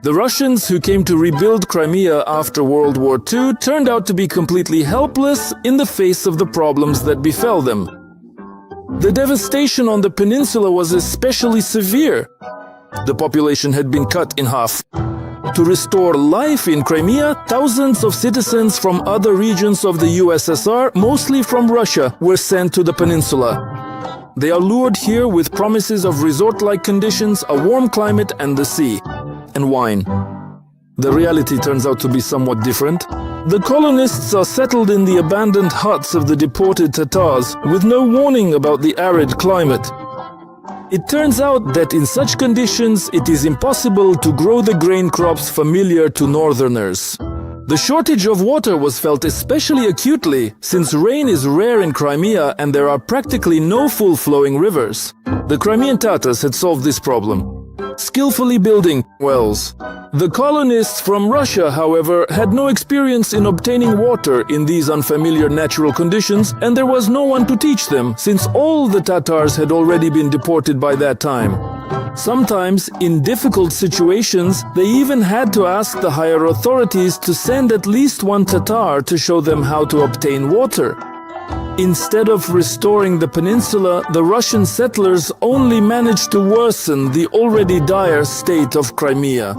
The Russians who came to rebuild Crimea after World War II turned out to be completely helpless in the face of the problems that befell them. The devastation on the peninsula was especially severe. The population had been cut in half. To restore life in Crimea, thousands of citizens from other regions of the USSR, mostly from Russia, were sent to the peninsula. They are lured here with promises of resort-like conditions, a warm climate and the sea. And wine. The reality turns out to be somewhat different. The colonists are settled in the abandoned huts of the deported Tatars with no warning about the arid climate. It turns out that in such conditions it is impossible to grow the grain crops familiar to northerners. The shortage of water was felt especially acutely since rain is rare in Crimea and there are practically no full-flowing rivers. The Crimean Tatars had solved this problem, skillfully building wells. The colonists from Russia, however, had no experience in obtaining water in these unfamiliar natural conditions, and there was no one to teach them, since all the Tatars had already been deported by that time. Sometimes, in difficult situations, they even had to ask the higher authorities to send at least one Tatar to show them how to obtain water. Instead of restoring the peninsula, the Russian settlers only managed to worsen the already dire state of Crimea.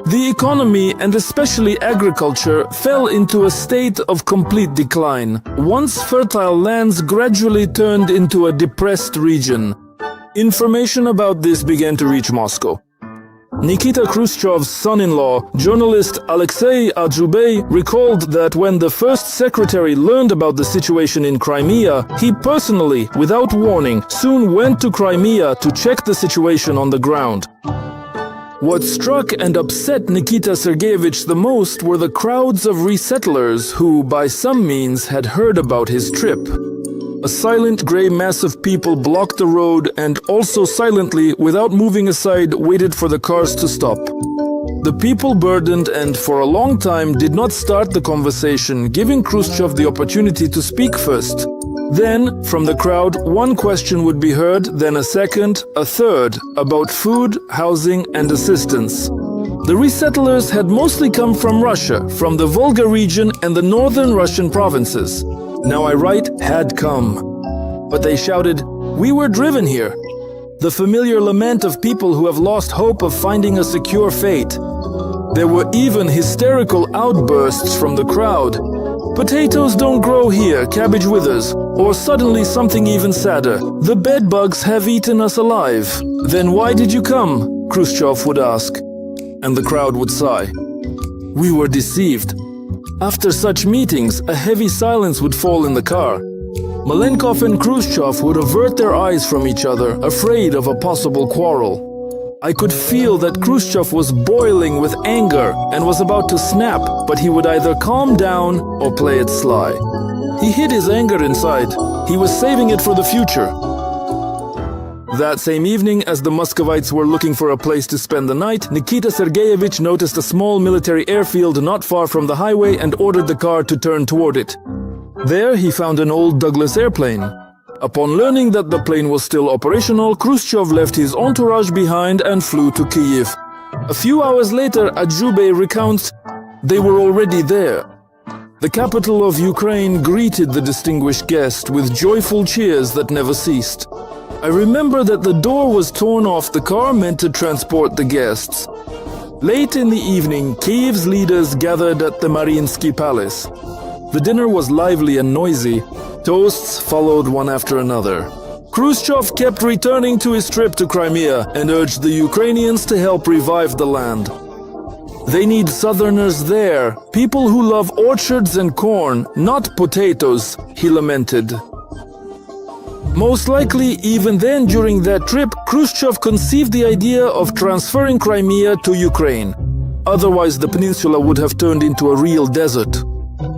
The economy, and especially agriculture, fell into a state of complete decline. Once fertile lands gradually turned into a depressed region. Information about this began to reach Moscow. Nikita Khrushchev's son-in-law, journalist Alexei Adjubey, recalled that when the first secretary learned about the situation in Crimea, he personally, without warning, soon went to Crimea to check the situation on the ground. What struck and upset Nikita Sergeyevich the most were the crowds of resettlers who, by some means, had heard about his trip. A silent grey mass of people blocked the road and also silently, without moving aside, waited for the cars to stop. The people burdened and for a long time did not start the conversation, giving Khrushchev the opportunity to speak first. Then, from the crowd, one question would be heard, then a second, a third, about food, housing and assistance. The resettlers had mostly come from Russia, from the Volga region and the northern Russian provinces. Now I write, had come. But they shouted, "We were driven here." The familiar lament of people who have lost hope of finding a secure fate. There were even hysterical outbursts from the crowd. "Potatoes don't grow here, cabbage withers." Or suddenly something even sadder. "The bedbugs have eaten us alive." "Then why did you come?" Khrushchev would ask. And the crowd would sigh. We were deceived. After such meetings, a heavy silence would fall in the car. Malenkov and Khrushchev would avert their eyes from each other, afraid of a possible quarrel. I could feel that Khrushchev was boiling with anger and was about to snap, but he would either calm down or play it sly. He hid his anger inside. He was saving it for the future. That same evening, as the Muscovites were looking for a place to spend the night, Nikita Sergeyevich noticed a small military airfield not far from the highway and ordered the car to turn toward it. There he found an old Douglas airplane. Upon learning that the plane was still operational, Khrushchev left his entourage behind and flew to Kyiv. A few hours later, Adjubey recounts, they were already there. The capital of Ukraine greeted the distinguished guest with joyful cheers that never ceased. I remember that the door was torn off the car meant to transport the guests. Late in the evening, Kyiv's leaders gathered at the Mariinsky Palace. The dinner was lively and noisy. Toasts followed one after another. Khrushchev kept returning to his trip to Crimea and urged the Ukrainians to help revive the land. They need southerners there, people who love orchards and corn, not potatoes, he lamented. Most likely, even then during that trip, Khrushchev conceived the idea of transferring Crimea to Ukraine. Otherwise, the peninsula would have turned into a real desert.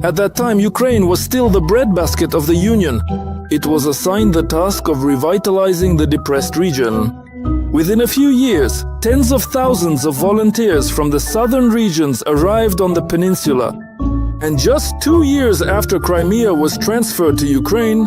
At that time, Ukraine was still the breadbasket of the Union. It was assigned the task of revitalizing the depressed region. Within a few years, tens of thousands of volunteers from the southern regions arrived on the peninsula. And just 2 years after Crimea was transferred to Ukraine,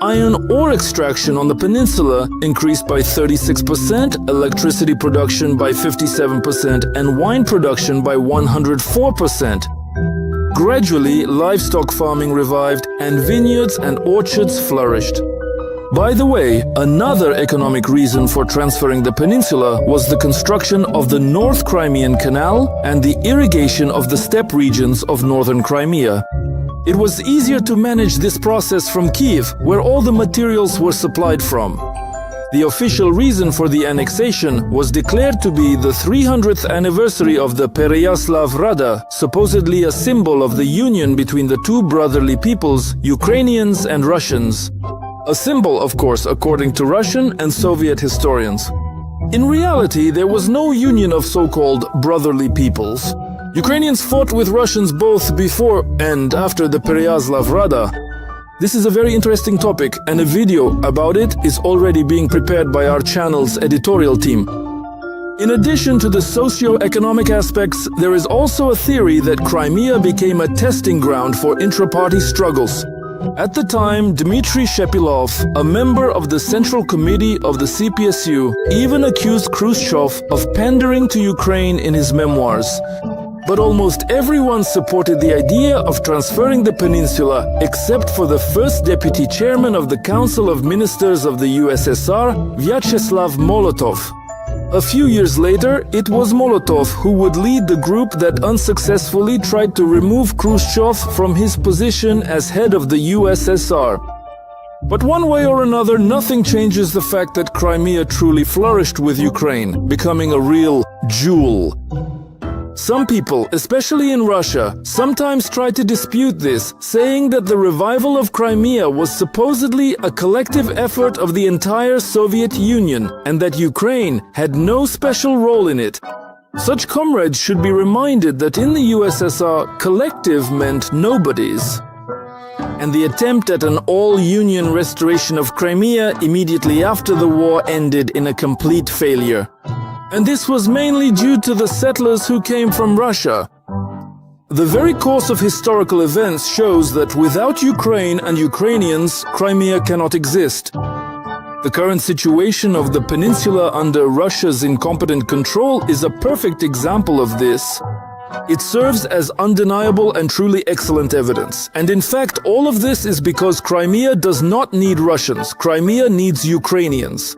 iron ore extraction on the peninsula increased by 36%, electricity production by 57%, and wine production by 104%. Gradually, livestock farming revived, and vineyards and orchards flourished. By the way, another economic reason for transferring the peninsula was the construction of the North Crimean Canal and the irrigation of the steppe regions of northern Crimea. It was easier to manage this process from Kiev, where all the materials were supplied from. The official reason for the annexation was declared to be the 300th anniversary of the Pereyaslav Rada, supposedly a symbol of the union between the two brotherly peoples, Ukrainians and Russians. A symbol, of course, according to Russian and Soviet historians. In reality, there was no union of so-called brotherly peoples. Ukrainians fought with Russians both before and after the Pereyaslav Rada. This is a very interesting topic, and a video about it is already being prepared by our channel's editorial team. In addition to the socio-economic aspects, there is also a theory that Crimea became a testing ground for intra-party struggles. At the time, Dmitry Shepilov, a member of the Central Committee of the CPSU, even accused Khrushchev of pandering to Ukraine in his memoirs. But almost everyone supported the idea of transferring the peninsula, except for the first deputy chairman of the Council of Ministers of the USSR, Vyacheslav Molotov. A few years later, it was Molotov who would lead the group that unsuccessfully tried to remove Khrushchev from his position as head of the USSR. But one way or another, nothing changes the fact that Crimea truly flourished with Ukraine, becoming a real jewel. Some people, especially in Russia, sometimes try to dispute this, saying that the revival of Crimea was supposedly a collective effort of the entire Soviet Union and that Ukraine had no special role in it. Such comrades should be reminded that in the USSR, collective meant nobodies. And the attempt at an all-Union restoration of Crimea immediately after the war ended in a complete failure. And this was mainly due to the settlers who came from Russia. The very course of historical events shows that without Ukraine and Ukrainians, Crimea cannot exist. The current situation of the peninsula under Russia's incompetent control is a perfect example of this. It serves as undeniable and truly excellent evidence. And in fact, all of this is because Crimea does not need Russians. Crimea needs Ukrainians.